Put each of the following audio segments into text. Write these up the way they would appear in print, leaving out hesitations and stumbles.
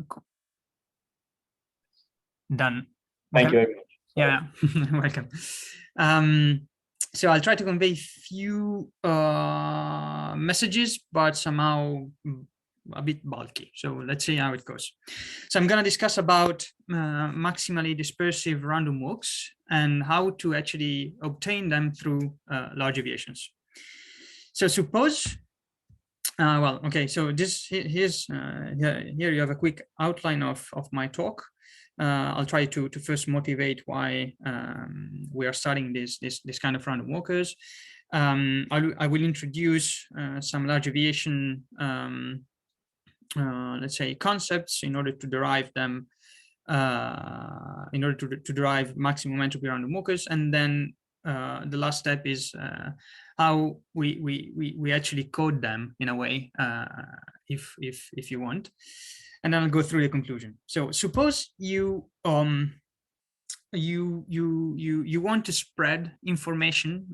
Cool. Done. Thank you very much. Yeah, welcome. So I'll try to convey few messages, but somehow a bit bulky. So let's see how it goes. So I'm going to discuss about maximally dispersive random walks and how to actually obtain them through large deviations. So suppose, well, okay, so this here's here you have a quick outline of my talk. I'll try to first motivate why we are studying this kind of random walkers. I will introduce some large deviation, let's say, concepts in order to derive them, in order to derive maximum entropy random walkers, and then the last step is how we actually code them in a way, if you want. And then I'll go through the conclusion. So suppose you you want to spread information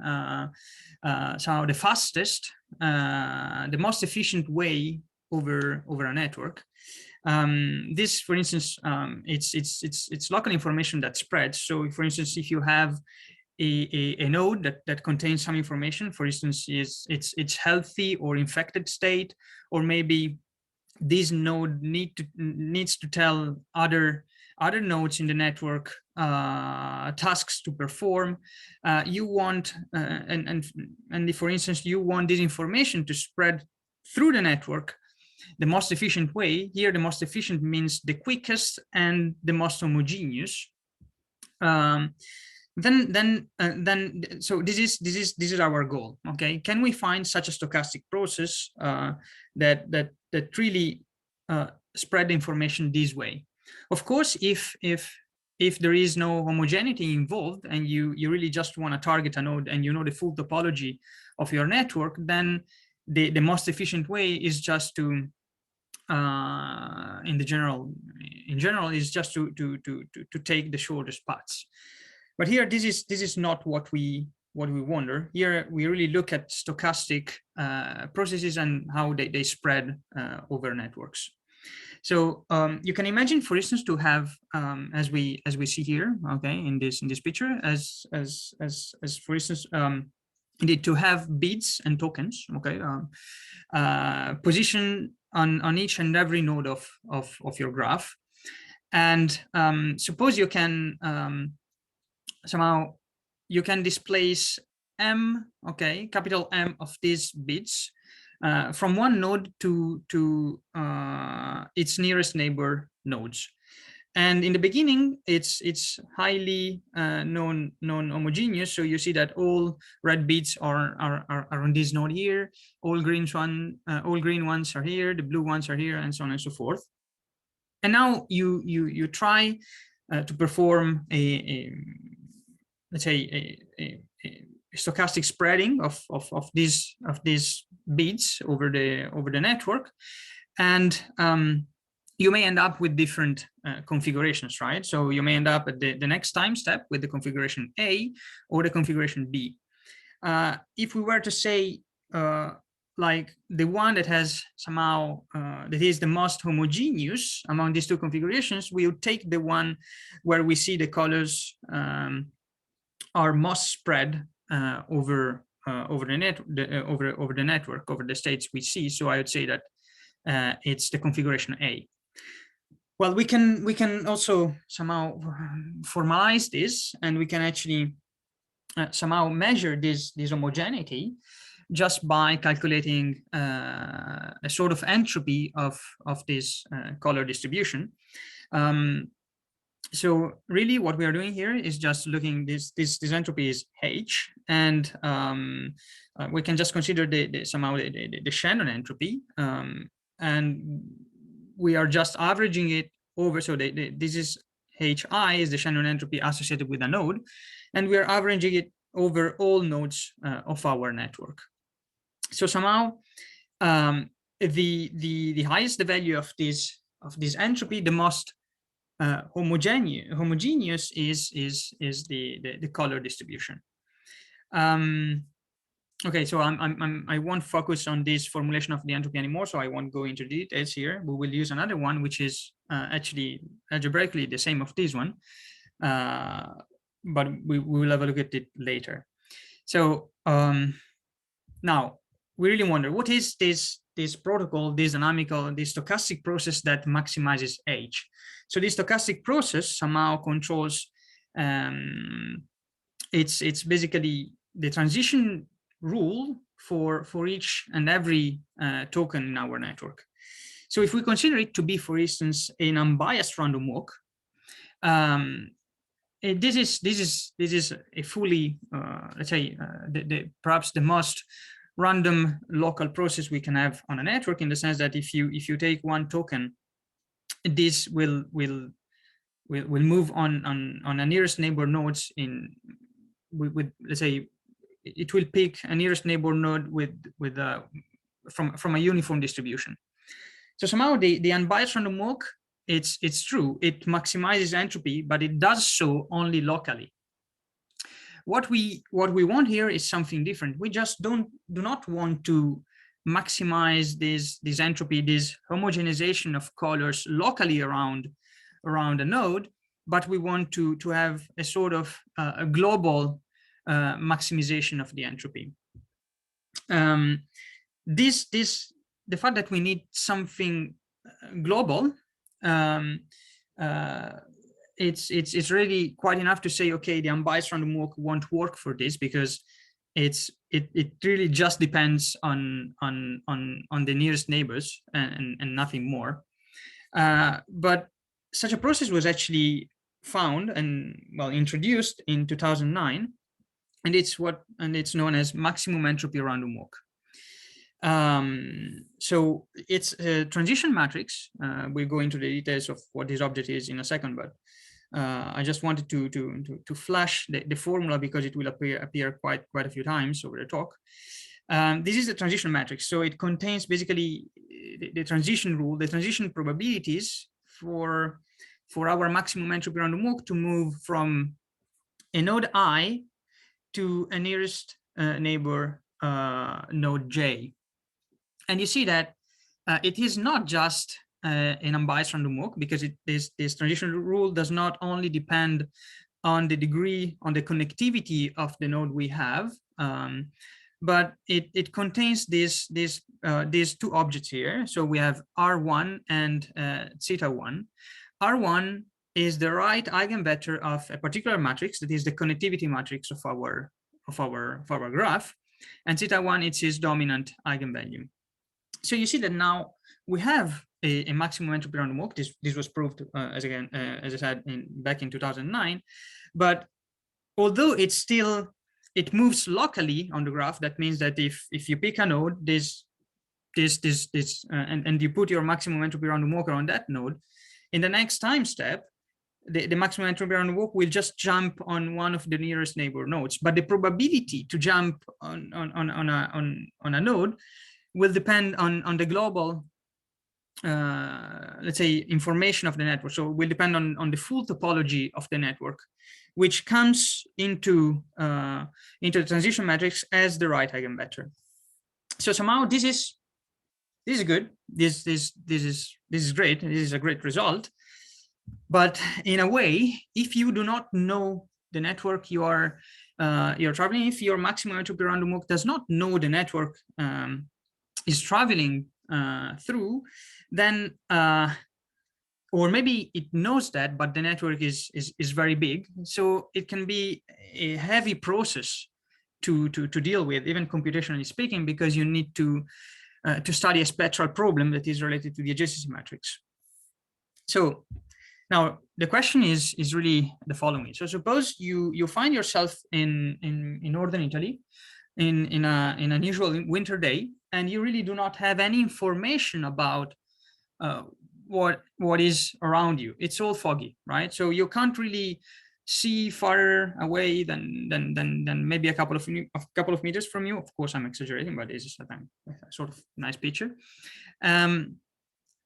somehow the fastest, the most efficient way over a network. This, for instance, it's local information that spreads. So, for instance, if you have a node that contains some information, for instance, is it's healthy or infected state, or maybe this node needs to tell other nodes in the network tasks to perform. You want and if, for instance, you want this information to spread through the network the most efficient way. Here, the most efficient means the quickest and the most homogeneous. So this is our goal. Okay, can we find such a stochastic process that really spread the information this way? Of course, if there is no homogeneity involved and you really just want to target a node and you know the full topology of your network, then the most efficient way is just to in general is just to take the shortest paths. But here, this is not what we wonder. Here we really look at stochastic processes and how they spread over networks. So you can imagine, for instance, to have as we see here, okay, in this picture, as for instance, indeed, to have bits and tokens, okay, position on each and every node of your graph. And suppose you can somehow you can displace M, okay, capital M of these bits from one node to its nearest neighbor nodes. And in the beginning, it's highly non-homogeneous. So you see that all red bits are on this node here. All green ones are here. The blue ones are here, and so on and so forth. And now you try to perform let's say a stochastic spreading of these bits over the network, and you may end up with different configurations, right? So you may end up at the next time step with the configuration A or the configuration B. If we were to say like the one that has somehow that is the most homogeneous among these two configurations, we would take the one where we see the colors are most spread over the network, over the states we see. So I would say that it's the configuration A. Well, we can also somehow formalize this, and we can actually somehow measure this homogeneity just by calculating a sort of entropy of this color distribution. So really what we are doing here is just looking, this entropy is H, and we can just consider somehow the Shannon entropy, and we are just averaging it over. So this is Hi is the Shannon entropy associated with a node, and we are averaging it over all nodes of our network. So somehow the highest the value of this entropy, the most homogeneous is the color distribution. Okay, so I won't focus on this formulation of the entropy anymore, so I won't go into details here. We will use another one, which is actually algebraically the same of this one, but we will have a look at it later. So now we really wonder, what is this protocol, this dynamical, this stochastic process that maximizes H? So this stochastic process somehow controls, it's basically the transition rule for each and every token in our network. So if we consider it to be, for instance, an unbiased random walk, this is a fully, let's say, perhaps the most random local process we can have on a network, in the sense that if you take one token, this will move on a nearest neighbor nodes with let's say, it will pick a nearest neighbor node with from a uniform distribution. So somehow the unbiased random walk, it's true, it maximizes entropy, but it does so only locally. What we want here is something different. We just do not want to maximize this entropy, this homogenization of colors locally around a node, but we want to have a sort of a global maximization of the entropy. The fact that we need something global, it's really quite enough to say, okay, the unbiased random walk won't work for this, because it really just depends on the nearest neighbors and nothing more. But such a process was actually found and, well, introduced in 2009, and it's known as maximum entropy random walk. So it's a transition matrix. We'll go into the details of what this object is in a second, but I just wanted to flash the formula, because it will appear quite a few times over the talk. This is the transition matrix, so it contains basically the transition rule, the transition probabilities for our maximum entropy random walk to move from a node I to a nearest neighbor node J. And you see that it is not just an unbiased random walk, because this transition rule does not only depend on the degree, on the connectivity of the node we have, but it contains these two objects here. So we have R1 and theta1. R1 is the right eigenvector of a particular matrix, that is the connectivity matrix of our graph, and theta1 it's its dominant eigenvalue. So you see that now we have a maximum entropy random walk. This was proved as I said back in 2009, but although it moves locally on the graph, that means that if you pick a node, and you put your maximum entropy random walk on that node, in the next time step, the maximum entropy random walk will just jump on one of the nearest neighbor nodes, but the probability to jump on a node will depend on the global, let's say, information of the network. So it will depend on the full topology of the network, which comes into the transition matrix as the right eigenvector. So somehow this is good. This is great. This is a great result. But in a way, if you do not know the network you're traveling, if your maximum entropy random walk does not know the network is traveling through, then or maybe it knows that, but the network is very big, so it can be a heavy process to deal with, even computationally speaking, because you need to study a spectral problem that is related to the adjacency matrix. So now the question is really the following. So suppose you find yourself in northern Italy in an unusual winter day, and you really do not have any information about what is around you. It's all foggy, right? So you can't really see farther away than maybe a couple of meters from you. Of course, I'm exaggerating, but it's just a sort of nice picture. And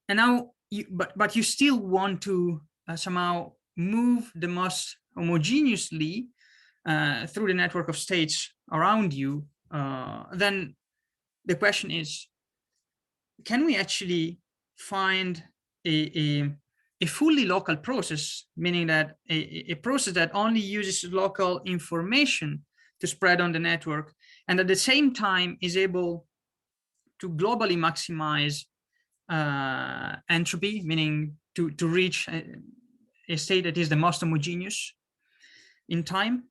now, but you still want to somehow move the most homogeneously through the network of states around you then the question is, can we actually find a fully local process, meaning that a process that only uses local information to spread on the network, and at the same time is able to globally maximize entropy, meaning to reach a state that is the most homogeneous in time.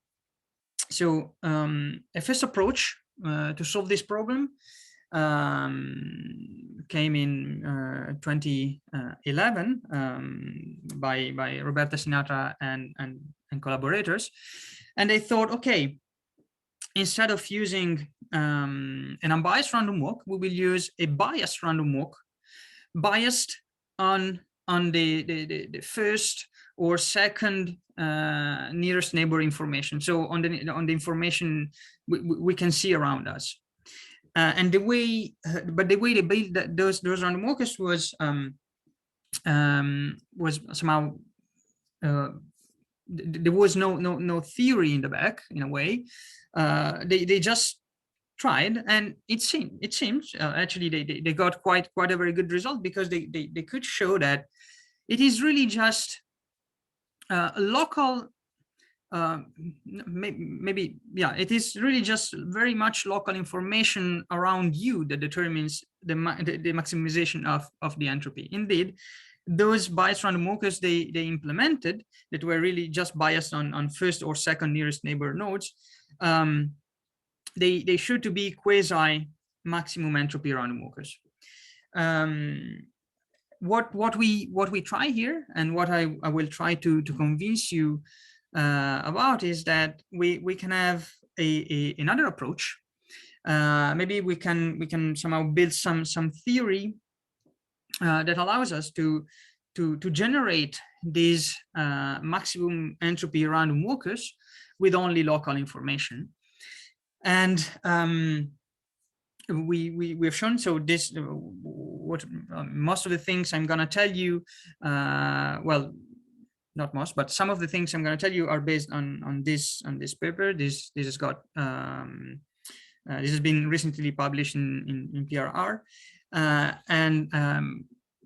So a first approach to solve this problem came in 2011 by Roberta Sinatra and collaborators, and they thought, okay, instead of using an unbiased random walk, we will use a biased random walk, biased on the first or second nearest neighbor information. So on the information we can see around us. And the way, but the way they built those random walkers was somehow there was no theory in the back, in a way. They just tried, and it seems actually they got quite a very good result, because they could show that it is really just local. Maybe yeah, it is really just very much local information around you that determines the maximization of the entropy. Indeed, those biased random walkers they implemented, that were really just biased on first or second nearest neighbor nodes, they showed to be quasi maximum entropy random walkers. What we try here, and what I will try to convince you about, is that we can have another approach. Maybe we can somehow build some theory that allows us to generate these maximum entropy random walkers with only local information. And we've shown, so this what most of the things I'm gonna tell you, well, not most, but some of the things I'm going to tell you are based on this paper. This has got this has been recently published in PRR, and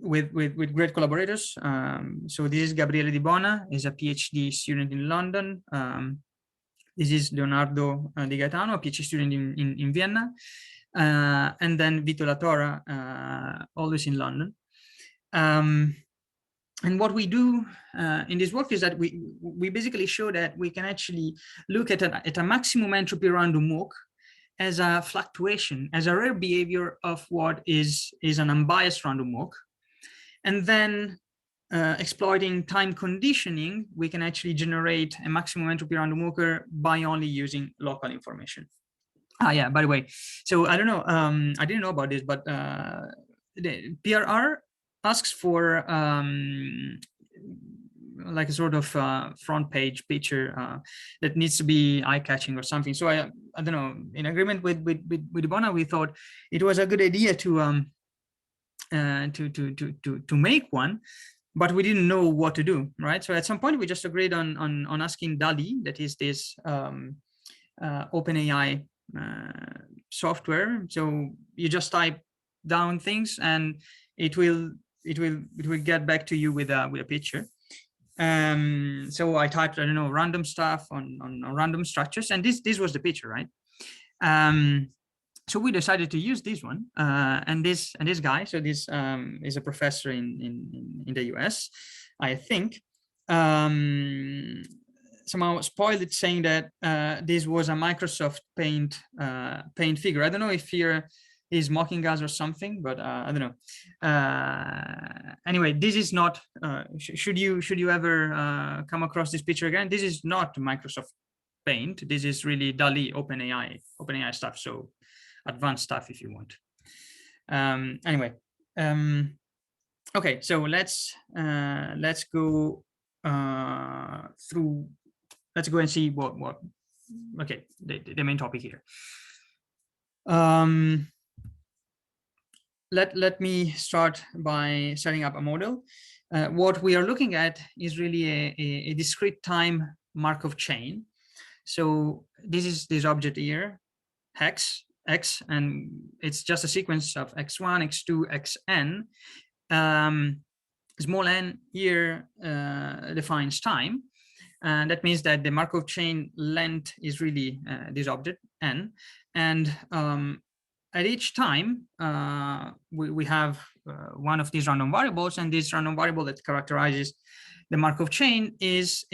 with great collaborators. So this is Gabriele Di Bona, is a PhD student in London. This is Leonardo Di Gaetano, a PhD student in Vienna, and then Vito Latora, always in London. And what we do in this work is that we basically show that we can actually look at a maximum entropy random walk as a fluctuation, as a rare behavior of what is an unbiased random walk. And then exploiting time conditioning, we can actually generate a maximum entropy random walker by only using local information. Ah, yeah, by the way, so I don't know, I didn't know about this, but the PRR asks for like a sort of front page picture that needs to be eye-catching or something. So I don't know, in agreement with Ibona, we thought it was a good idea to make one, but we didn't know what to do, right? So at some point we just agreed on asking DALL-E, that is this OpenAI software. So you just type down things and it will get back to you with a picture. So I typed, I don't know, random stuff on random structures, and this was the picture, right? So we decided to use this one, and this guy. So this is a professor in the US, I think. Somehow spoiled it, saying that this was a Microsoft Paint figure. I don't know if here is mocking us or something, but I don't know. Anyway, this is not. Should you ever come across this picture again? This is not Microsoft Paint. This is really DALL-E, OpenAI stuff. So advanced stuff, if you want. Anyway, okay. So let's go through. Let's go and see what. Okay, the main topic here. Let me start by setting up a model. What we are looking at is really a discrete time Markov chain. So this is this object here x, and it's just a sequence of x1, x2, xn. Small n here defines time. And that means that the Markov chain length is really this object n. And at each time, we have one of these random variables, and this random variable that characterizes the Markov chain is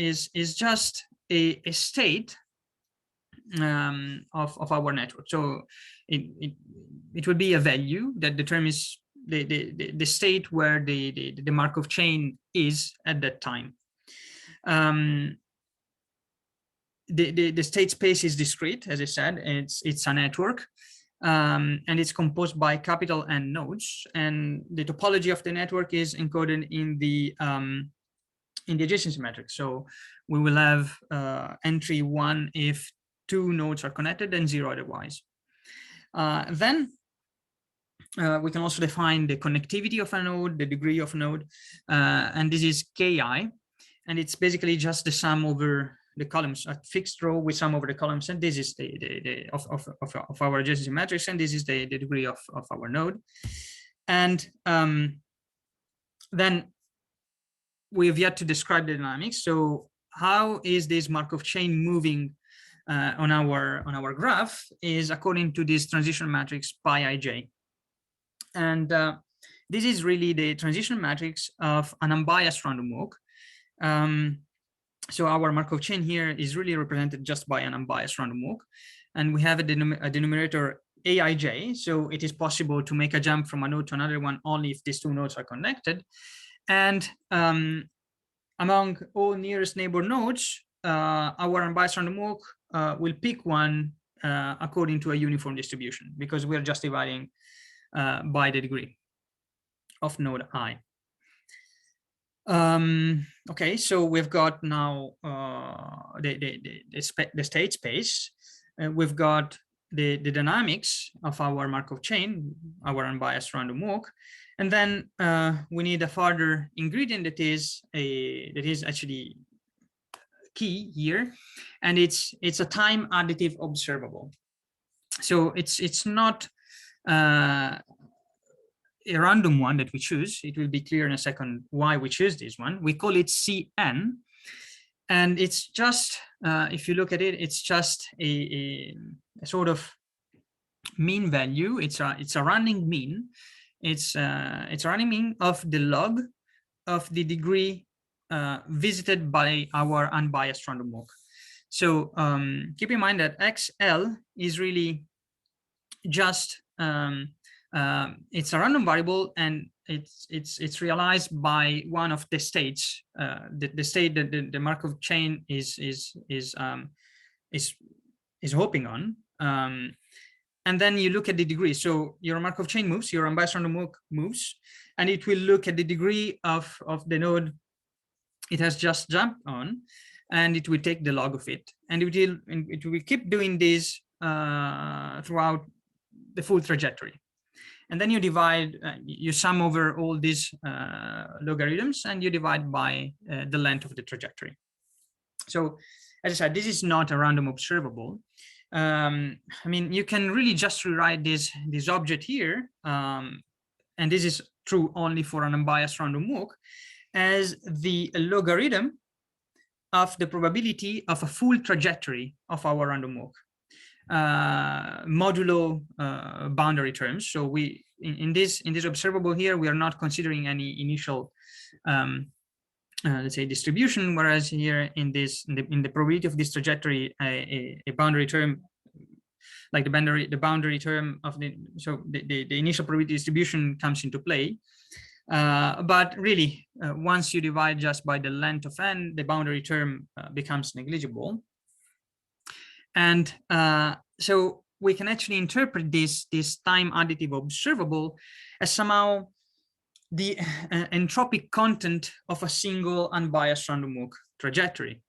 just a state of our network. So it would be a value that determines the state where the Markov chain is at that time. The state space is discrete, as I said, and it's a network, and it's composed by capital N nodes, and the topology of the network is encoded in the adjacency matrix. So we will have entry 1 if 2 nodes are connected and 0 otherwise. Then we can also define the connectivity of a node, the degree of a node, and this is Ki, and it's basically just the sum over the columns. A fixed row we sum over the columns, and this is the of our adjacency matrix, and this is the degree of our node. And then we have yet to describe the dynamics. So how is this Markov chain moving on our graph is according to this transition matrix pi ij. And this is really the transition matrix of an unbiased random walk. So our Markov chain here is really represented just by an unbiased random walk. And we have a denominator aij. So it is possible to make a jump from a node to another one only if these 2 nodes are connected. And among all nearest neighbor nodes, our unbiased random walk will pick one according to a uniform distribution, because we are just dividing by the degree of node I. Okay, so we've got now the state space. We've got the dynamics of our Markov chain, our unbiased random walk, and then we need a further ingredient that is actually key here, and it's a time additive observable. So it's not a random one that we choose. It will be clear in a second why we choose this one. We call it Cn, and it's just if you look at it, it's just a sort of mean value. It's a running mean. It's a running mean of the log of the degree visited by our unbiased random walk. So keep in mind that XL is really just it's a random variable, and it's realized by one of the states, the state that the Markov chain is hoping on. And then you look at the degree. So your Markov chain moves, your unbiased random walk moves, and it will look at the degree of the node it has just jumped on, and it will take the log of it, and it will keep doing this throughout the full trajectory. And then you divide, you sum over all these logarithms, and you divide by the length of the trajectory. So as I said, this is not a random observable. I mean, you can really just rewrite this object here, and this is true only for an unbiased random walk, as the logarithm of the probability of a full trajectory of our random walk, modulo boundary terms. So we in this observable here, we are not considering any initial let's say distribution, whereas here in the probability of this trajectory, a boundary term like the boundary term of the initial probability distribution comes into play. But really, once you divide just by the length of n, the boundary term becomes negligible. And so we can actually interpret this time additive observable as somehow the entropic content of a single unbiased random walk trajectory.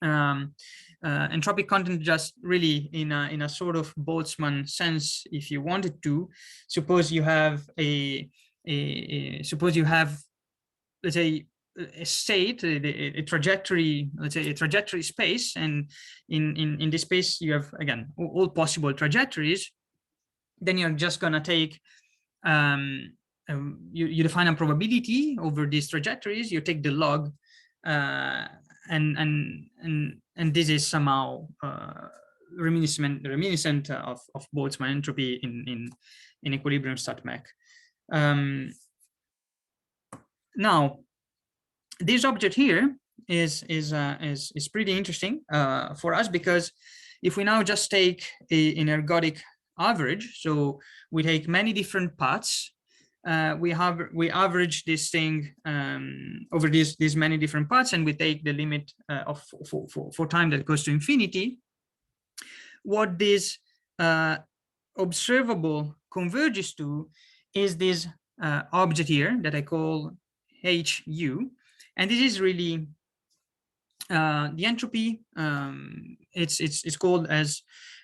Entropic content just really in a sort of Boltzmann sense, if you wanted to, suppose you have let's say a state, a trajectory, let's say a trajectory space, and in this space you have again all possible trajectories, then you're just gonna take you define a probability over these trajectories, you take the log, and this is somehow reminiscent of Boltzmann entropy in equilibrium stat mech. Now, this object here is pretty interesting for us, because if we now just take an ergodic average, so we take many different paths, we average this thing over these many different paths, and we take the limit of for time that goes to infinity. What this observable converges to is this object here that I call HU, and this is really the entropy. It's called as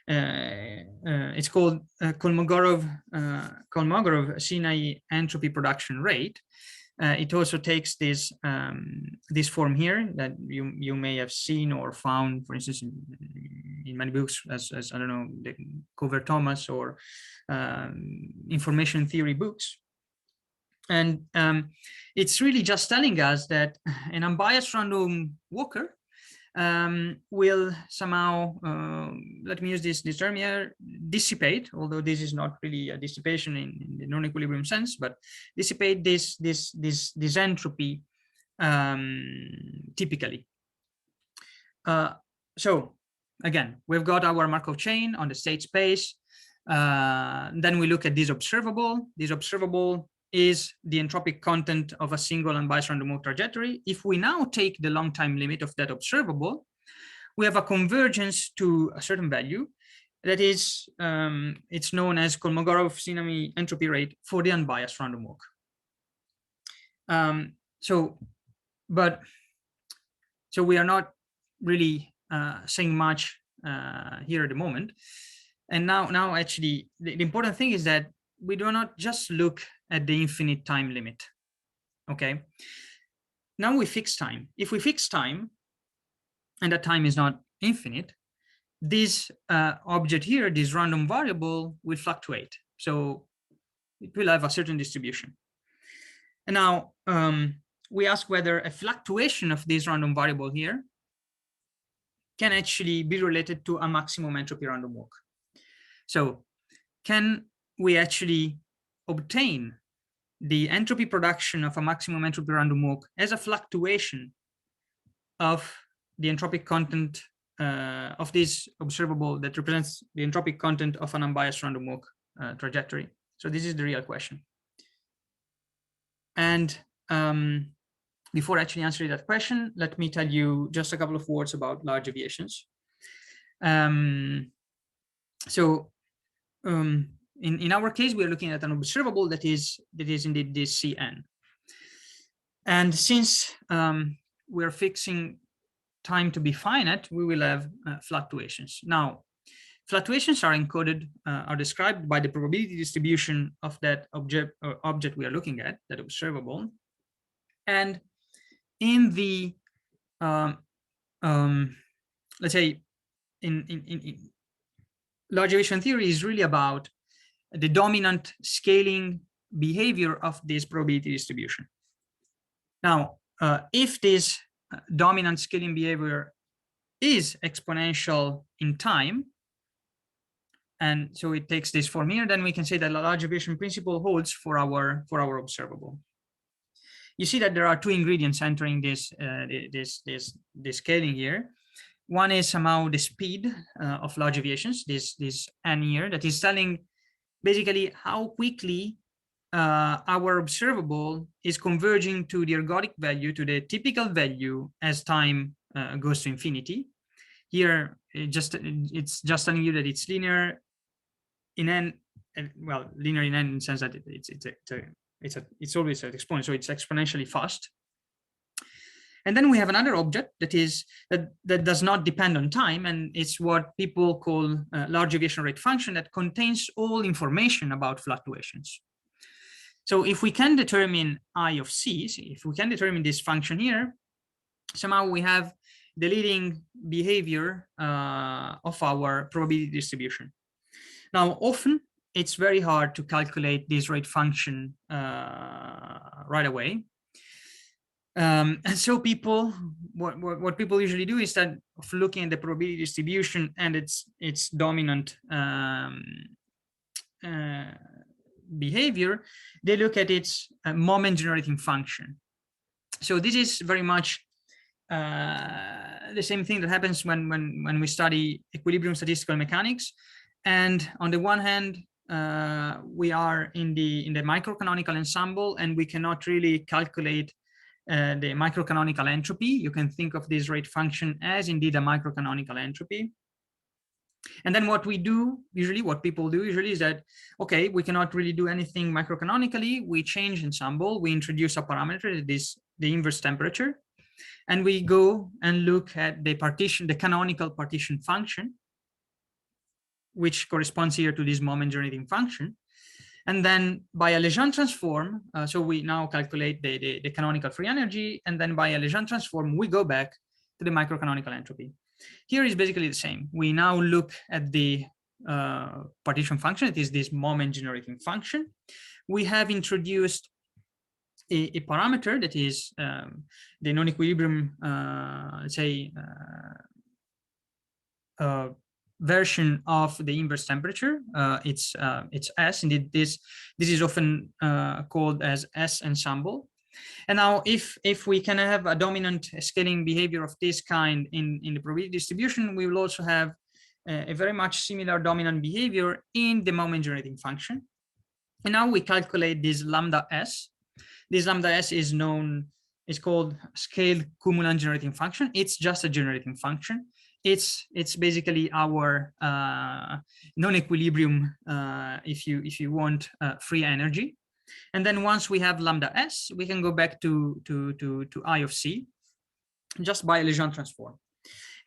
Kolmogorov-Sinai entropy production rate. It also takes this this form here that you may have seen or found, for instance, in many books as I don't know, the Cover Thomas or information theory books. And it's really just telling us that an unbiased random walker will somehow, let me use this term here, dissipate, although this is not really a dissipation in the non-equilibrium sense, but dissipate this entropy typically. So again, we've got our Markov chain on the state space. Then we look at this observable. This observable is the entropic content of a single unbiased random walk trajectory. If we now take the long time limit of that observable, we have a convergence to a certain value that is, it's known as Kolmogorov-Sinai entropy rate for the unbiased random walk. So we are not really saying much here at the moment. And now actually, the important thing is that we do not just look at the infinite time limit. Okay. Now we fix time. If we fix time, and that time is not infinite, this object here, this random variable, will fluctuate. So it will have a certain distribution. And now we ask whether a fluctuation of this random variable here can actually be related to a maximum entropy random walk. So can we actually obtain the entropy production of a maximum entropy random walk as a fluctuation of the entropic content of this observable that represents the entropic content of an unbiased random walk trajectory? So this is the real question. And before actually answering that question, let me tell you just a couple of words about large deviations. In our case, we are looking at an observable that is indeed this Cn. And since we are fixing time to be finite, we will have fluctuations. Now, fluctuations are encoded, are described by the probability distribution of that object we are looking at, that observable. And in the, let's say, in large deviation theory is really about the dominant scaling behavior of this probability distribution. Now, if this dominant scaling behavior is exponential in time, and so it takes this form here, then we can say that the large deviation principle holds for our observable. You see that there are two ingredients entering this scaling here. One is somehow the speed of large deviations, this n here, that is telling basically how quickly our observable is converging to the ergodic value, to the typical value as time goes to infinity. Here, it's just telling you that it's linear in n, well, linear in n in the sense that it's always an exponent, so it's exponentially fast. And then we have another object that does not depend on time, and it's what people call large deviation rate function that contains all information about fluctuations. So if we can determine I of C, so if we can determine this function here, somehow we have the leading behavior of our probability distribution. Now, often it's very hard to calculate this rate function right away. And so people, what people usually do, instead of looking at the probability distribution and its dominant behavior, they look at its moment generating function. So this is very much the same thing that happens when we study equilibrium statistical mechanics. And on the one hand, we are in the microcanonical ensemble, and we cannot really calculate the microcanonical entropy. You can think of this rate function as indeed a microcanonical entropy. And then what people do usually is that, okay, we cannot really do anything microcanonically. We change ensemble, we introduce a parameter that is the inverse temperature, and we go and look at the canonical partition function, which corresponds here to this moment generating function. And then by a Legendre transform, so we now calculate the canonical free energy, and then by a Legendre transform, we go back to the microcanonical entropy. Here is basically the same. We now look at the partition function. It is this moment generating function. We have introduced a parameter that is the non-equilibrium, let's say, version of the inverse temperature. It's S. Indeed, this is often called as S ensemble. And now, if we can have a dominant scaling behavior of this kind in the probability distribution, we will also have a very much similar dominant behavior in the moment generating function. And now we calculate this lambda S. This lambda S is called scaled cumulant generating function. It's just a generating function. It's basically our non-equilibrium, if you want, free energy. And then once we have lambda S, we can go back to I of C just by a Legendre transform.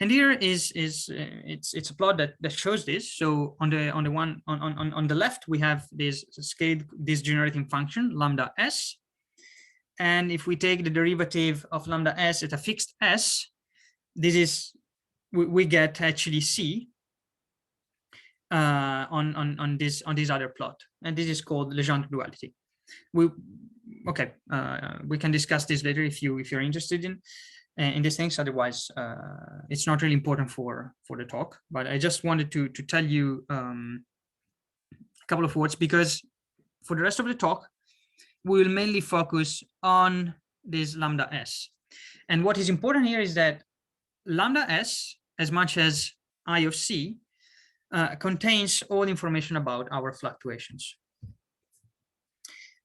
And here it's a plot that shows this. So on the left we have this generating function lambda S, and if we take the derivative of lambda S at a fixed S, we get actually C on this other plot, and this is called Legendre duality. We can discuss this later if you're interested in these things. Otherwise, it's not really important for the talk. But I just wanted to tell you a couple of words, because for the rest of the talk, we will mainly focus on this lambda S. And what is important here is that lambda S, as much as I of C, contains all information about our fluctuations.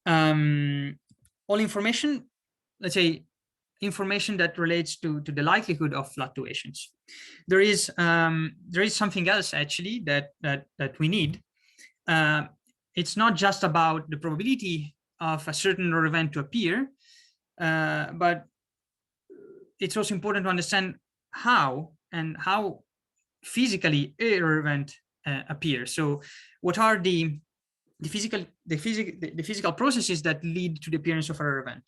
All information, let's say, information that relates to the likelihood of fluctuations. There is something else actually that we need. It's not just about the probability of a certain error event to appear, but it's also important to understand how physically error event appears. So what are the physical processes that lead to the appearance of an error event?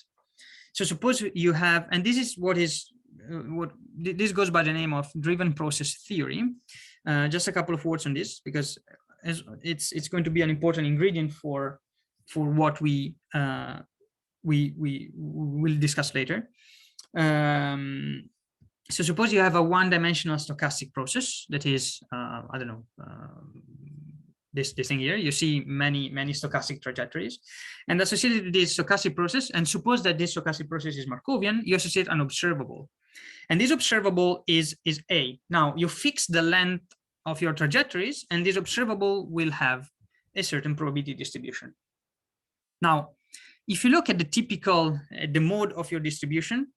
So suppose you have, and this is what this goes by the name of driven process theory. Just a couple of words on this, because it's going to be an important ingredient for what we will discuss later. So suppose you have a one-dimensional stochastic process that is, I don't know, this thing here. You see many stochastic trajectories, and associated with this stochastic process, and suppose that this stochastic process is Markovian, you associate an observable, and this observable is A. Now you fix the length of your trajectories, and this observable will have a certain probability distribution. Now, if you look at the mode of your distribution,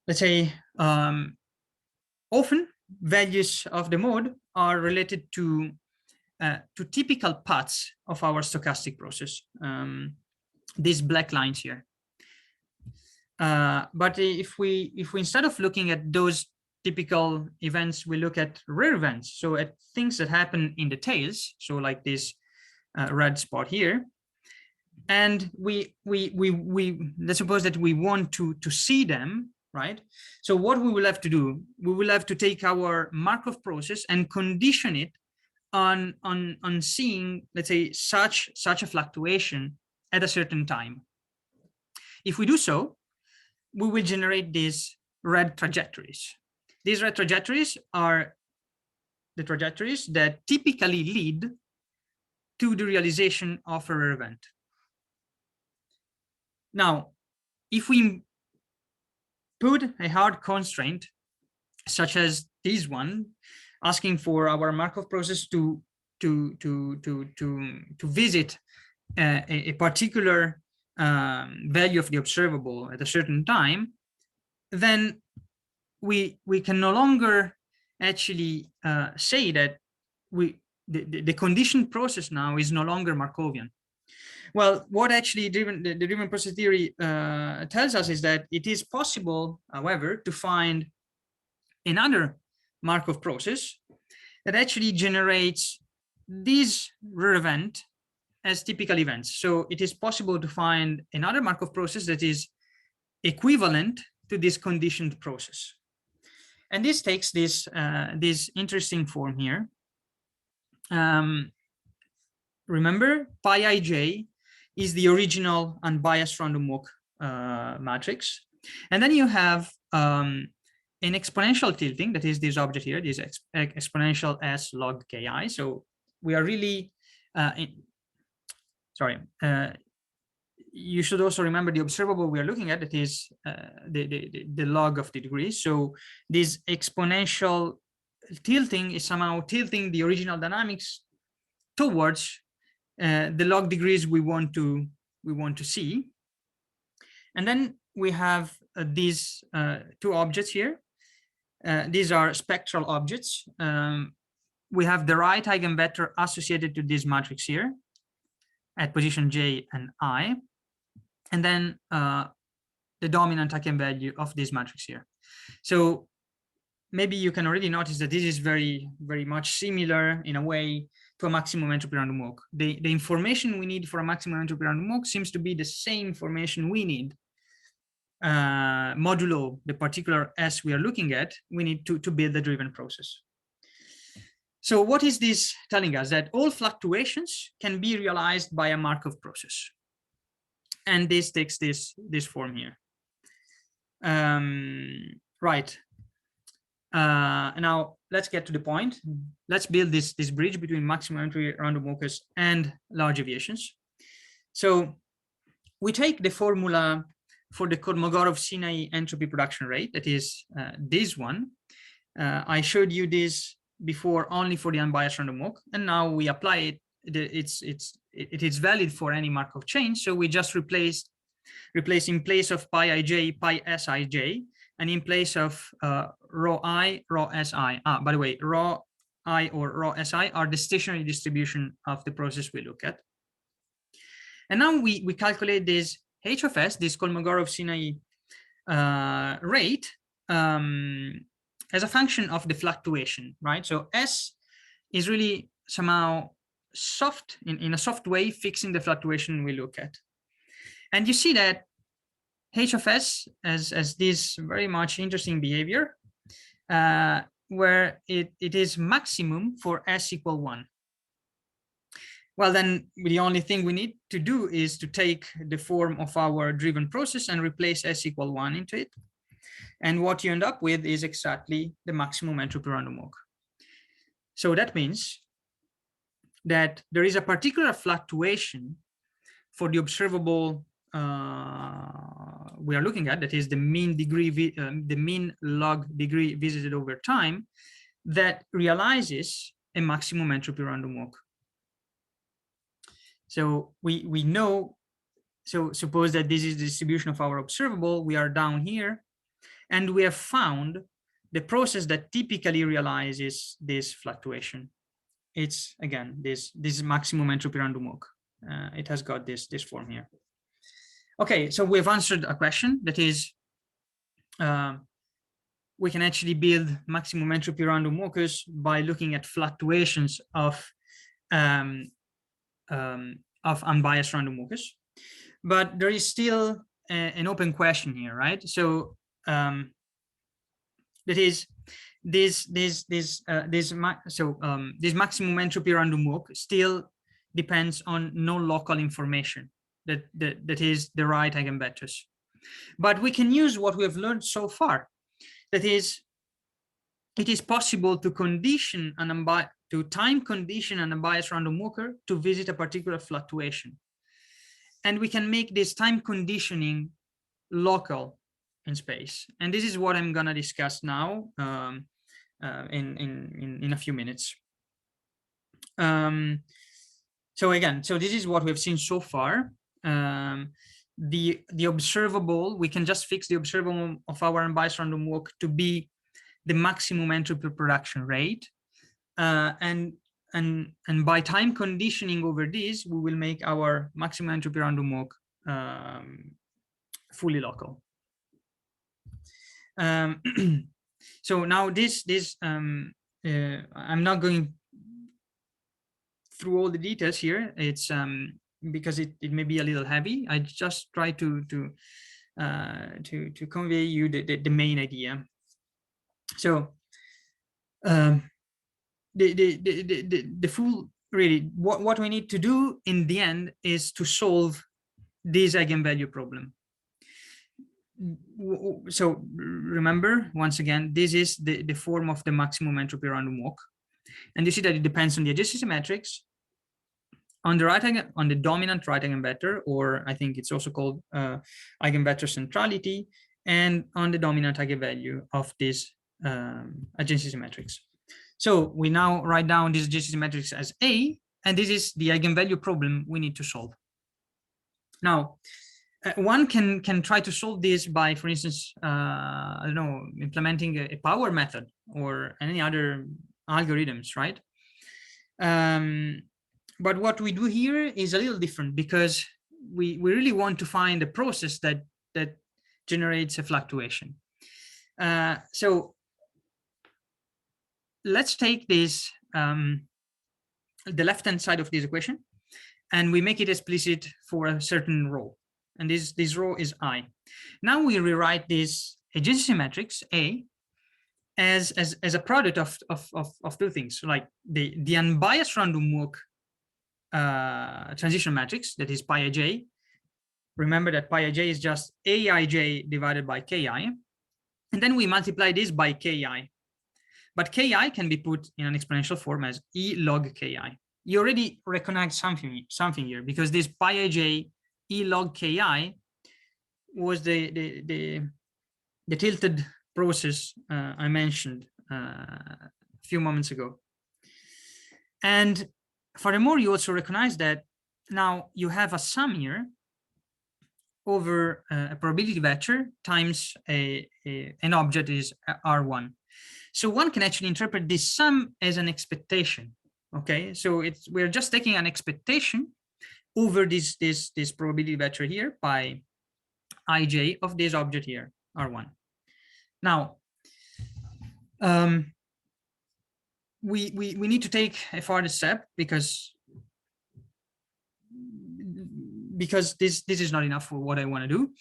let's say often values of the mode are related to typical paths of our stochastic process, these black lines here. But if we instead of looking at those typical events, we look at rare events, so at things that happen in the tails, so like this red spot here, and let's suppose that we want to see them, right? So what we will have to do, we will have to take our Markov process and condition it on seeing, let's say, such a fluctuation at a certain time. If we do so, we will generate these red trajectories. These red trajectories are the trajectories that typically lead to the realization of a rare event. Now, if we put a hard constraint, such as this one, asking for our Markov process to visit a particular value of the observable at a certain time, then we can no longer actually say that the conditioned process now is no longer Markovian. Well, what actually the driven process theory tells us is that it is possible, however, to find another Markov process that actually generates this rare event as typical events. So it is possible to find another Markov process that is equivalent to this conditioned process. And this takes this interesting form here. Remember, pi ij is the original unbiased random walk matrix. And then you have an exponential tilting, that is this object here, this exponential s log ki. So we are really, you should also remember the observable we are looking at, that is the log of the degree. So this exponential tilting is somehow tilting the original dynamics towards the log degrees we want to see. And then we have these two objects here. These are spectral objects. We have the right eigenvector associated to this matrix here at position j and I, and then the dominant eigenvalue of this matrix here. So maybe you can already notice that this is very, very much similar in a way to a maximum entropy random walk. The information we need for a maximum entropy random walk seems to be the same information we need modulo the particular S we are looking at, we need to build the driven process. So what is this telling us? That all fluctuations can be realized by a Markov process. And this takes this form here. Right. Now let's get to the point. Let's build this bridge between maximum entropy random walkers and large deviations. So we take the formula for the Kolmogorov-Sinai entropy production rate, that is this one. I showed you this before only for the unbiased random walk, and now we apply it. It is valid for any Markov chain. So we just replace in place of pi ij, pi sij, and in place of rho I, rho si. By the way, rho I or rho si are the stationary distribution of the process we look at. And now we calculate this h of s, this Kolmogorov-Sinai rate, as a function of the fluctuation, right? So s is really somehow soft, in a soft way, fixing the fluctuation we look at. And you see that h of s as this very much interesting behavior, where it is maximum for s equal 1. Well, then the only thing we need to do is to take the form of our driven process and replace s equal 1 into it. And what you end up with is exactly the maximum entropy random walk. So that means that there is a particular fluctuation for the observable we are looking at, that is the mean degree, the mean log degree visited over time, that realizes a maximum entropy random walk. So we know, so suppose that this is the distribution of our observable, we are down here, and we have found the process that typically realizes this fluctuation. It's, again, this maximum entropy random walk. It has got this form here. Okay, so we've answered a question, that is, we can actually build maximum entropy random walkers by looking at fluctuations of unbiased random walkers. But there is still an open question here, right? So that is this maximum entropy random walk still depends on no local information that is the right eigenvectors. But we can use what we have learned so far. That is, it is possible to condition to time condition an unbiased random walker to visit a particular fluctuation. And we can make this time conditioning local in space. And this is what I'm gonna discuss now in a few minutes. So again, so this is what we've seen so far. The observable, we can just fix the observable of our unbiased random walk to be the maximum entropy production rate, and by time conditioning over this, we will make our maximum entropy random walk fully local. So now I'm not going through all the details here. It's because it may be a little heavy. I just try to convey you the main idea. So the full, really, what we need to do in the end is to solve this eigenvalue problem. So remember, once again, this is the form of the maximum entropy random walk, and you see that it depends on the adjacency matrix, on the dominant right eigenvector, or I think it's also called eigenvector centrality, and on the dominant eigenvalue of this adjacency matrix. So we now write down this adjacency matrix as A, and this is the eigenvalue problem we need to solve. Now, one can try to solve this by, for instance, I don't know, implementing a power method or any other algorithms, right? But what we do here is a little different, because we really want to find a process that generates a fluctuation. So let's take this, the left-hand side of this equation, and we make it explicit for a certain rho. And this rho is I. Now we rewrite this adjacency matrix A as a product of two things, like the unbiased random walk transition matrix, that is pi ij. Remember that pi ij is just aij divided by ki, and then we multiply this by ki. But ki can be put in an exponential form as e log ki. You already recognize something here, because this pi ij e log ki was the tilted process I mentioned a few moments ago. And furthermore, you also recognize that now you have a sum here over a probability vector times an object is R1. So one can actually interpret this sum as an expectation. Okay, so we're just taking an expectation over this probability vector here by ij of this object here, R1. Now, we need to take a further step, because this is not enough for what I want to do.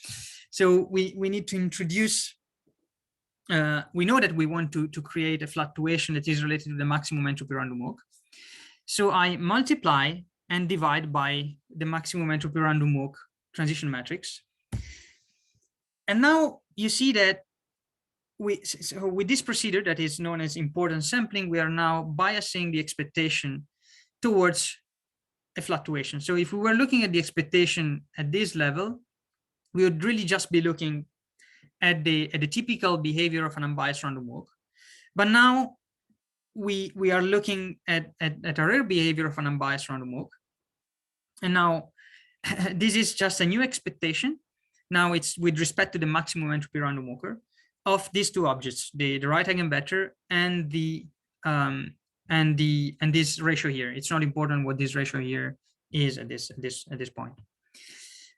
So we need to introduce, we know that we want to create a fluctuation that is related to the maximum entropy random walk. So I multiply and divide by the maximum entropy random walk transition matrix. And now you see that so with this procedure that is known as importance sampling, we are now biasing the expectation towards a fluctuation. So if we were looking at the expectation at this level, we would really just be looking at the typical behavior of an unbiased random walk. But now we are looking at a rare behavior of an unbiased random walk. And now this is just a new expectation. Now it's with respect to the maximum entropy random walker of these two objects, the right eigenvector and this ratio here. It's not important what this ratio here is at this point.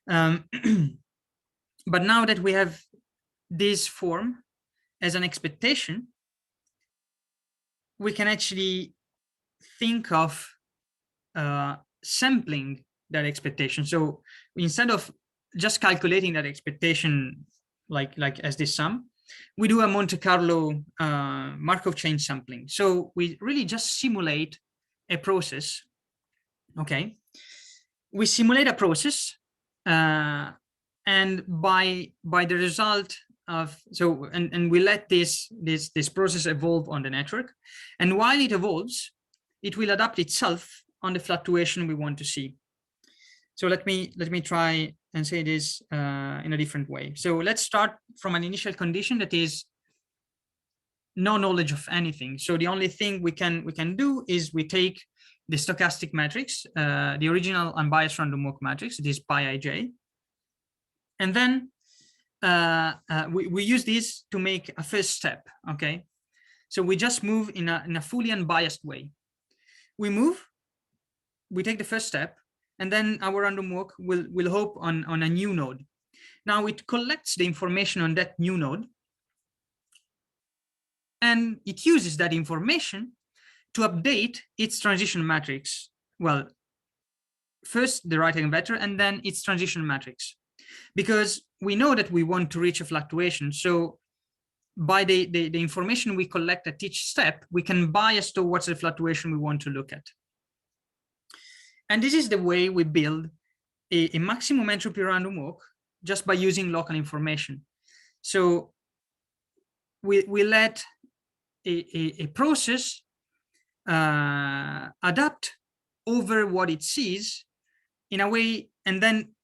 But now that we have this form as an expectation, we can actually think of sampling that expectation. So instead of just calculating that expectation like as this sum, we do a Monte Carlo Markov chain sampling. So we really just simulate a process. Okay, we simulate a process, and by the result of and we let this process evolve on the network, and while it evolves, it will adapt itself on the fluctuation we want to see. So let me try and say this in a different way. So let's start from an initial condition that is no knowledge of anything. So the only thing we can do is we take the stochastic matrix, the original unbiased random walk matrix, it is pi ij, and then we use this to make a first step. Okay, so we just move in a fully unbiased way. We take the first step, and then our random walk will hope on a new node. Now it collects the information on that new node, and it uses that information to update its transition matrix. Well, first the right eigenvector and then its transition matrix, because we know that we want to reach a fluctuation. So by the information we collect at each step, we can bias towards the fluctuation we want to look at. And this is the way we build a maximum entropy random walk just by using local information. So we let a process adapt over what it sees in a way, and then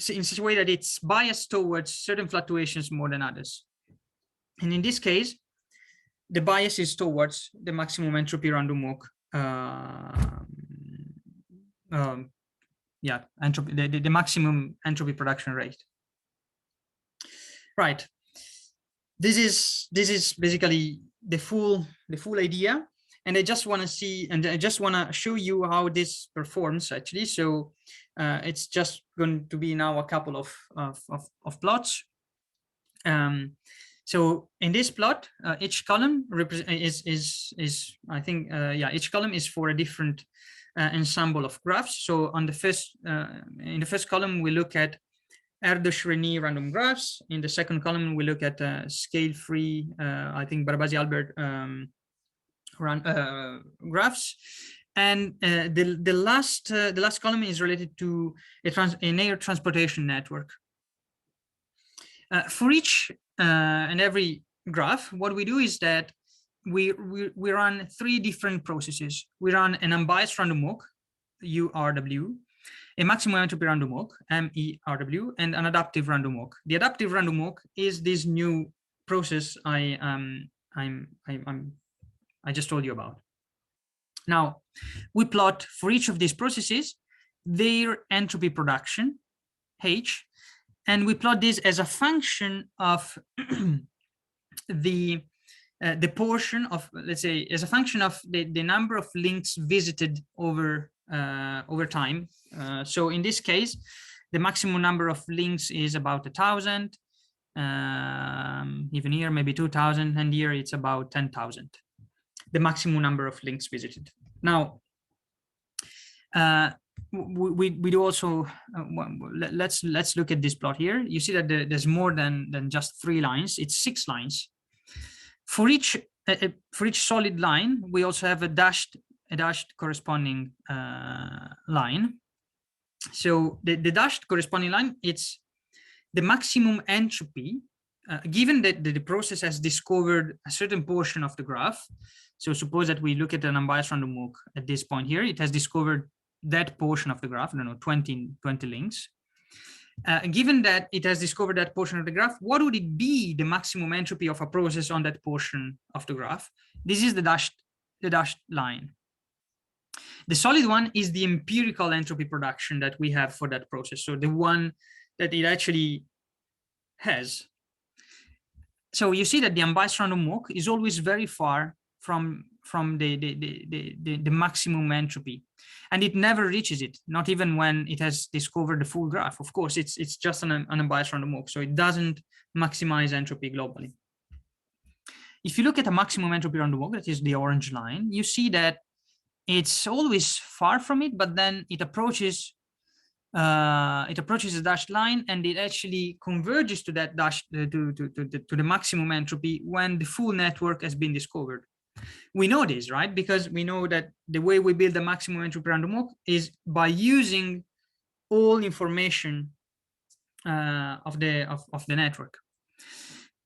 in such a way that it's biased towards certain fluctuations more than others. And in this case, the bias is towards the maximum entropy random walk. Entropy, the maximum entropy production rate. Right. This is basically the full idea, and I just want to see, and I just want to show you how this performs actually. So it's just going to be now a couple of plots. So in this plot, each column is I think each column is for a different ensemble of graphs. So on the first in the first column we look at Erdős-Rényi random graphs. In the second column we look at scale-free, I think Barabasi-Albert graphs, and the last column is related to an air transportation network. For each and every graph, what we do is that we run three different processes. We run an unbiased random walk, URW, a maximum entropy random walk, MERW, and an adaptive random walk. The adaptive random walk is this new process I just told you about. Now, we plot for each of these processes their entropy production, H, and we plot this as a function of the portion of, let's say, as a function of the number of links visited over time. So in this case, the maximum number of links is about 1,000. Even here, maybe 2,000, and here it's about 10,000. The maximum number of links visited. Now, we do also let's look at this plot here. You see that there's more than just 3 lines. It's 6 lines. For each solid line, we also have a dashed corresponding line. So the dashed corresponding line, it's the maximum entropy given that the process has discovered a certain portion of the graph. So suppose that we look at an unbiased random walk at this point here. It has discovered that portion of the graph, I don't know, 20 links. Given that it has discovered that portion of the graph, what would it be the maximum entropy of a process on that portion of the graph? This is the dashed line. The solid one is the empirical entropy production that we have for that process. So the one that it actually has. So you see that the unbiased random walk is always very far from the maximum entropy, and it never reaches it, not even when it has discovered the full graph. Of course, it's just an unbiased random walk, so it doesn't maximize entropy globally. If you look at a maximum entropy random walk, that is the orange line, you see that it's always far from it, but then it approaches it approaches a dashed line, and it actually converges to that dash to the maximum entropy when the full network has been discovered. We know this, right? Because we know that the way we build the maximum entropy random walk is by using all information of the network.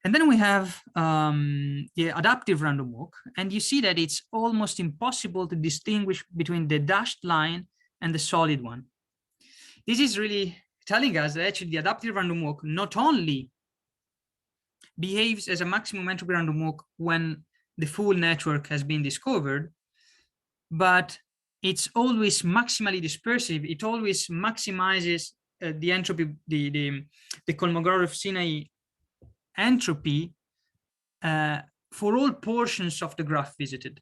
And then we have the adaptive random walk, and you see that it's almost impossible to distinguish between the dashed line and the solid one. This is really telling us that actually the adaptive random walk not only behaves as a maximum entropy random walk when the full network has been discovered, but it's always maximally dispersive. It always maximizes the entropy, the Kolmogorov-Sinai entropy for all portions of the graph visited.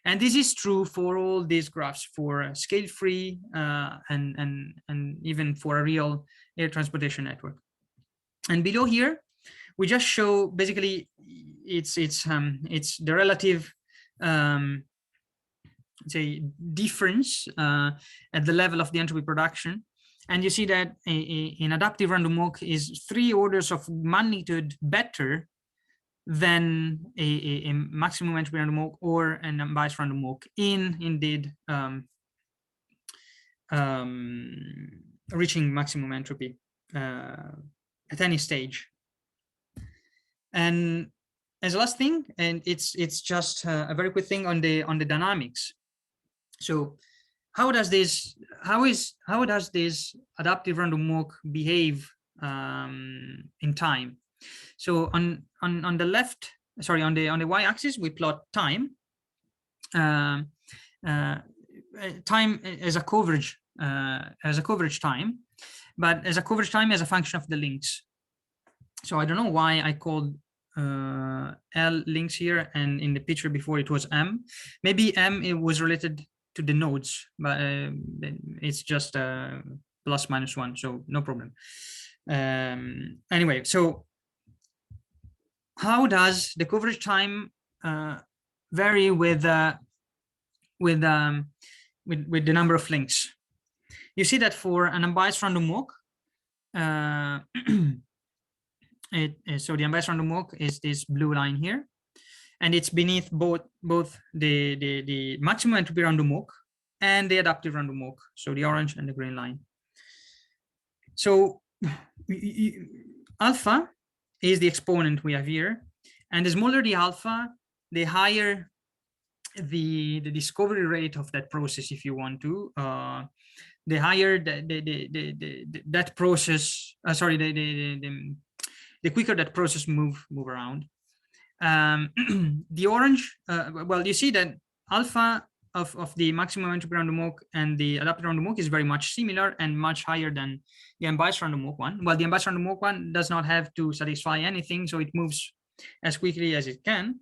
And this is true for all these graphs, for scale-free and even for a real air transportation network. And below here, we just show basically it's the relative say difference at the level of the entropy production. And you see that an adaptive random walk is 3 orders of magnitude better than a maximum entropy random walk or an unbiased random walk in indeed reaching maximum entropy at any stage. And as a last thing, and it's just a very quick thing on the dynamics. So how does this adaptive random walk behave in time? So on the left, sorry, on the y-axis, we plot time. Time as a coverage time, but as a coverage time as a function of the links. So I don't know why I called L links here, and in the picture before it was M. Maybe M it was related to the nodes, but it's just plus minus 1, so no problem. Anyway, so how does the coverage time vary with the number of links? You see that for an unbiased random walk, so the unbiased random walk is this blue line here, and it's beneath both the maximum entropy random walk and the adaptive random walk, so the orange and the green line. So alpha is the exponent we have here, and the smaller the alpha, the higher the discovery rate of that process, if you want to. The higher that process, the quicker that process move around. The orange, well, you see that alpha of the maximum entropy random walk and the adaptive random walk is very much similar and much higher than the unbiased random walk one. Well, the unbiased random walk one does not have to satisfy anything, so it moves as quickly as it can.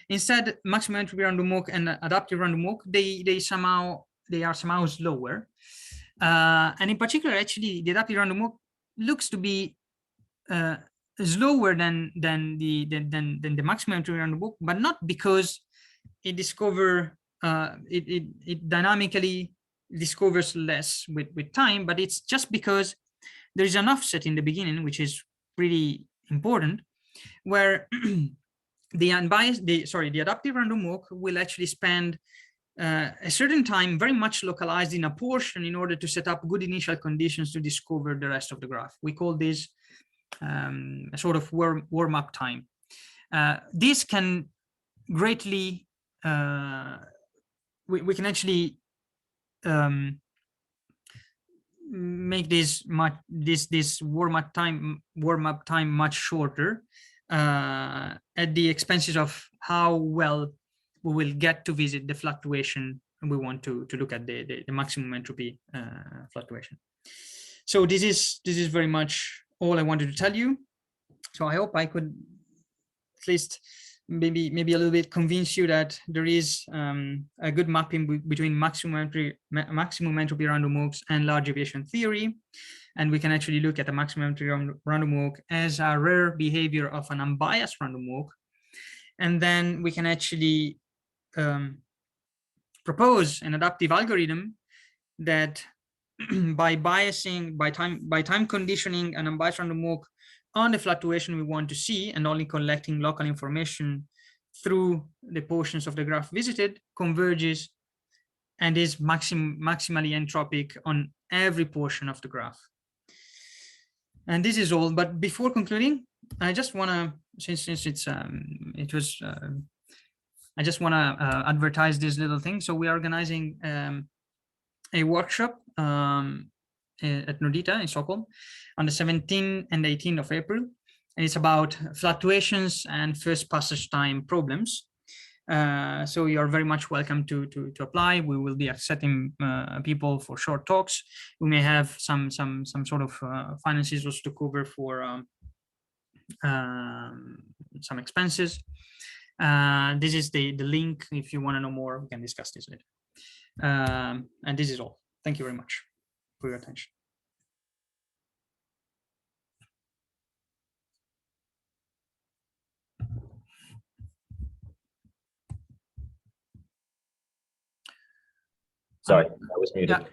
Instead, maximum entropy random walk and adaptive random walk, they are somehow slower. And in particular, actually, the adaptive random walk looks to be slower than the maximum entropy random walk, but not because it dynamically discovers less with time, but it's just because there is an offset in the beginning, which is pretty important, where the adaptive random walk will actually spend a certain time very much localized in a portion in order to set up good initial conditions to discover the rest of the graph. We call this a sort of warm-up time. This can greatly we can actually make this warm-up time much shorter at the expenses of how well we will get to visit the fluctuation, and we want to look at the maximum entropy fluctuation. So this is very much all I wanted to tell you. So I hope I could at least maybe a little bit convince you that there is a good mapping between maximum entropy random walks and large deviation theory, and we can actually look at the maximum entropy random walk as a rare behavior of an unbiased random walk, and then we can actually propose an adaptive algorithm that by biasing, by time conditioning an unbiased random walk on the fluctuation we want to see and only collecting local information through the portions of the graph visited, converges and is maximally entropic on every portion of the graph. And this is all. But before concluding, I just want to, since it's I just want to advertise this little thing. So we are organizing a workshop at Nordita in Stockholm on the 17th and 18th of April. And it's about fluctuations and first passage time problems. So you're very much welcome to apply. We will be accepting people for short talks. We may have some sort of finances also to cover for some expenses. This is the link. If you want to know more, we can discuss this later. And this is all. Thank you very much for your attention. Sorry, I was muted.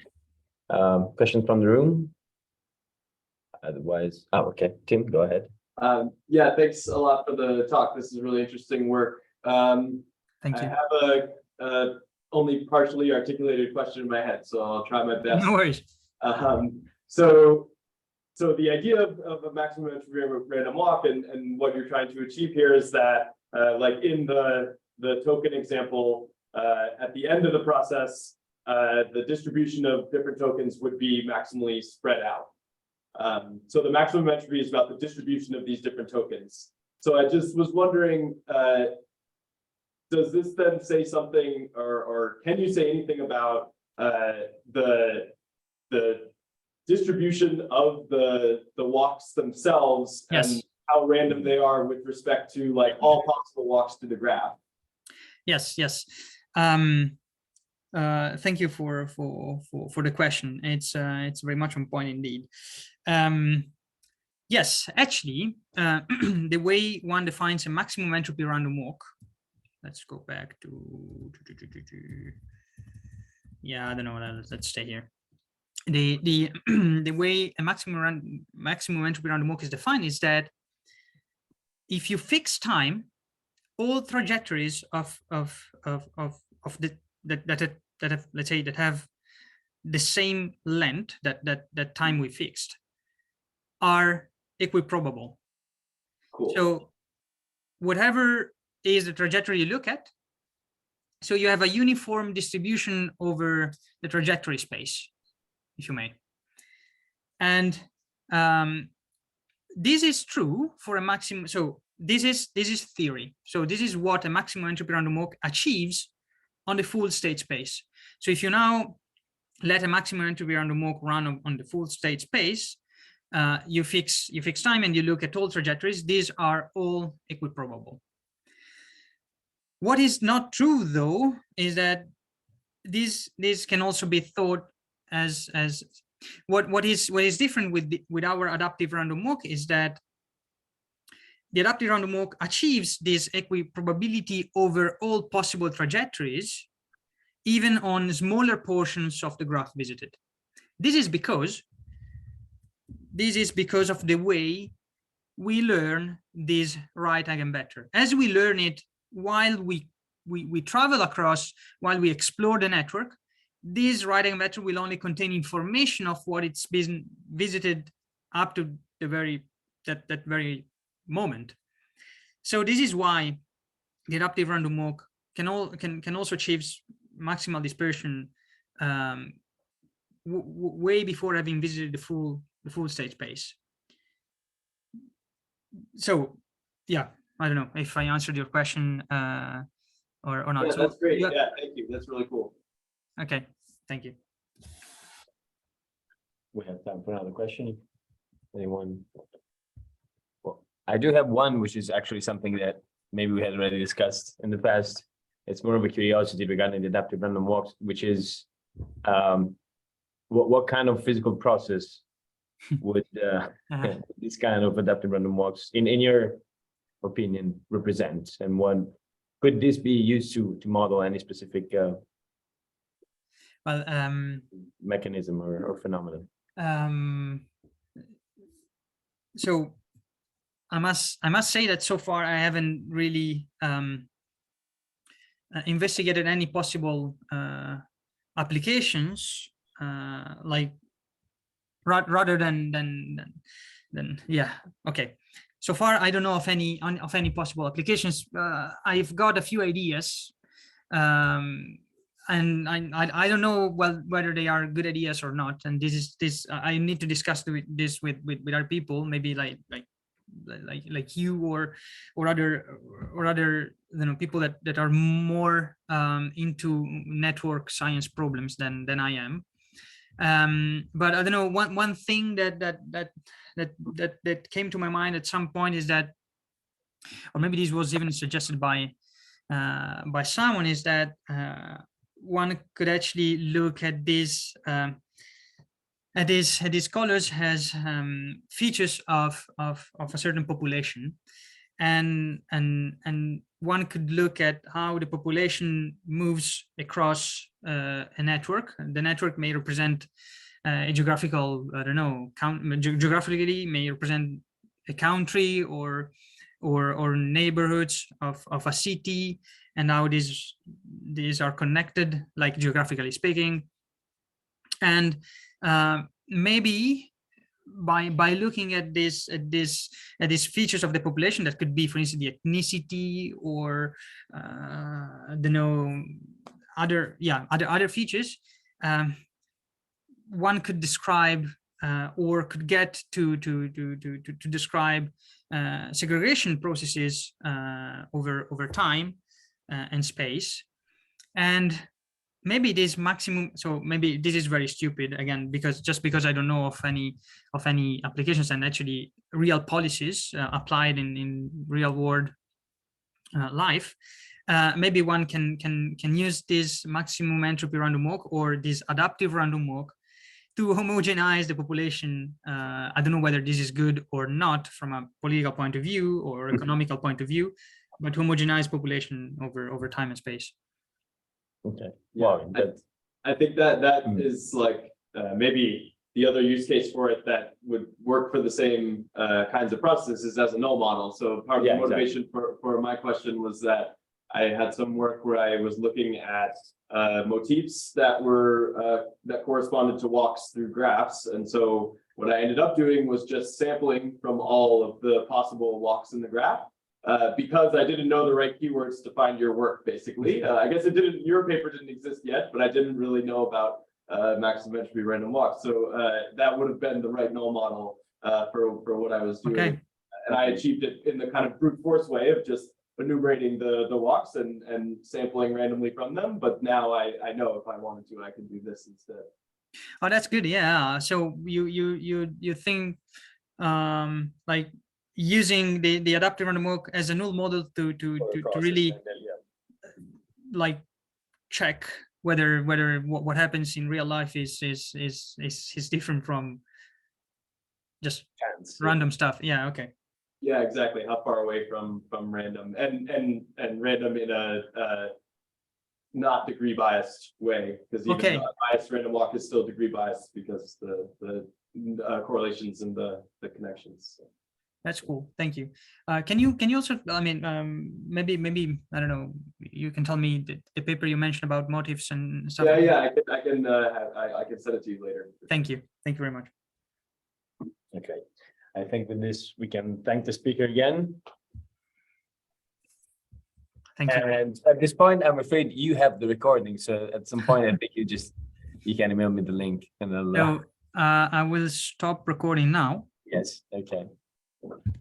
Yeah. Questions from the room? Otherwise, okay. Tim, go ahead. Yeah, thanks a lot for the talk. This is really interesting work. Thank you. I have a only partially articulated question in my head, so I'll try my best. No worries. So the idea of a maximum entropy random walk and what you're trying to achieve here is that, like in the token example, at the end of the process, the distribution of different tokens would be maximally spread out. So the maximum entropy is about the distribution of these different tokens. So I just was wondering, does this then say something, or can you say anything about the distribution of the walks themselves? Yes. And how random they are with respect to like all possible walks to the graph? Yes. Thank you for the question. It's very much on point indeed. Yes, actually, the way one defines a maximum entropy random walk. Let's go back to. Yeah, I don't know. Let's stay here. The way a maximum entropy random walk is defined is that if you fix time, all trajectories of the that have, let's say, that have the same length that time we fixed are equiprobable. Cool. So whatever is the trajectory you look at, so you have a uniform distribution over the trajectory space, if you may. And this is true for a maximum. So this is theory. So this is what a maximum entropy random walk achieves on the full state space. So if you now let a maximum entropy random walk run on the full state space, you fix time and you look at all trajectories. These are all equiprobable. What is not true, though, is that this can also be thought as what is different with our adaptive random walk is that the adaptive random walk achieves this equiprobability over all possible trajectories, even on smaller portions of the graph visited. This is because of the way we learn this right eigenvector. As we learn it while we travel across, while we explore the network, this right eigenvector will only contain information of what it's been visited up to the that very moment. So this is why the adaptive random walk can also achieve maximal dispersion way before having visited the full state space. So yeah, I don't know if I answered your question or not. Yeah, so, that's great. Yeah, thank you. That's really cool. Okay, thank you. We have time for another question. Anyone? Well, I do have one, which is actually something that maybe we had already discussed in the past. It's more of a curiosity regarding the adaptive random walks, which is what kind of physical process would this kind of adaptive random walks, in your opinion, represent, and what could this be used to model any specific? Well, mechanism or phenomenon. So I must say that so far I haven't really investigated any possible applications like rather than yeah, okay. So far I don't know of any possible applications. I've got a few ideas, and I don't know whether they are good ideas or not, and this I need to discuss this with other people, maybe like you or other people that are more into network science problems than I am. But I don't know, one thing that came to my mind at some point is that, or maybe this was even suggested by someone, is that one could actually look at this these colors has features of a certain population, and one could look at how the population moves across a network. The network may represent a geographical, I don't know, geographically may represent a country or neighborhoods of a city, and how these are connected, like geographically speaking. And maybe by looking at these features of the population, that could be, for instance, the ethnicity or I don't know, other features, one could describe or could get to describe segregation processes over time and space. And maybe this maximum, so maybe this is very stupid again, because I don't know of any applications and actually real policies applied in real world life. Maybe one can use this maximum entropy random walk or this adaptive random walk to homogenize the population. I don't know whether this is good or not from a political point of view or economical point of view, but homogenize population over time and space. Okay. Yeah, Wow. I think that is like maybe the other use case for it that would work for the same kinds of processes as a null model. So part of the motivation for my question was that I had some work where I was looking at motifs that were that corresponded to walks through graphs. And so what I ended up doing was just sampling from all of the possible walks in the graph. Because I didn't know the right keywords to find your work, basically. I guess your paper didn't exist yet, but I didn't really know about maximum entropy random walks. So that would have been the right null model for what I was doing. Okay. And I achieved it in the kind of brute force way of just enumerating the walks and sampling randomly from them. But now I know if I wanted to, I could do this instead. Oh, that's good. Yeah. So you think like using the adaptive random walk as a null model to really like check whether what happens in real life is different from just random stuff. Yeah. Okay. Yeah, exactly. How far away from random and random in a not degree biased way, because even a biased random walk is still degree biased because the correlations and the connections. So. That's cool. Thank you. Can you also, I mean, maybe I don't know, you can tell me the paper you mentioned about motifs and stuff. Yeah, I can send it to you later. Thank you very much. Okay, I think with this we can thank the speaker again. Thank you. And at this point, I'm afraid you have the recording. So at some point, I think you can email me the link, and I'll. So I will stop recording now. Yes. Okay.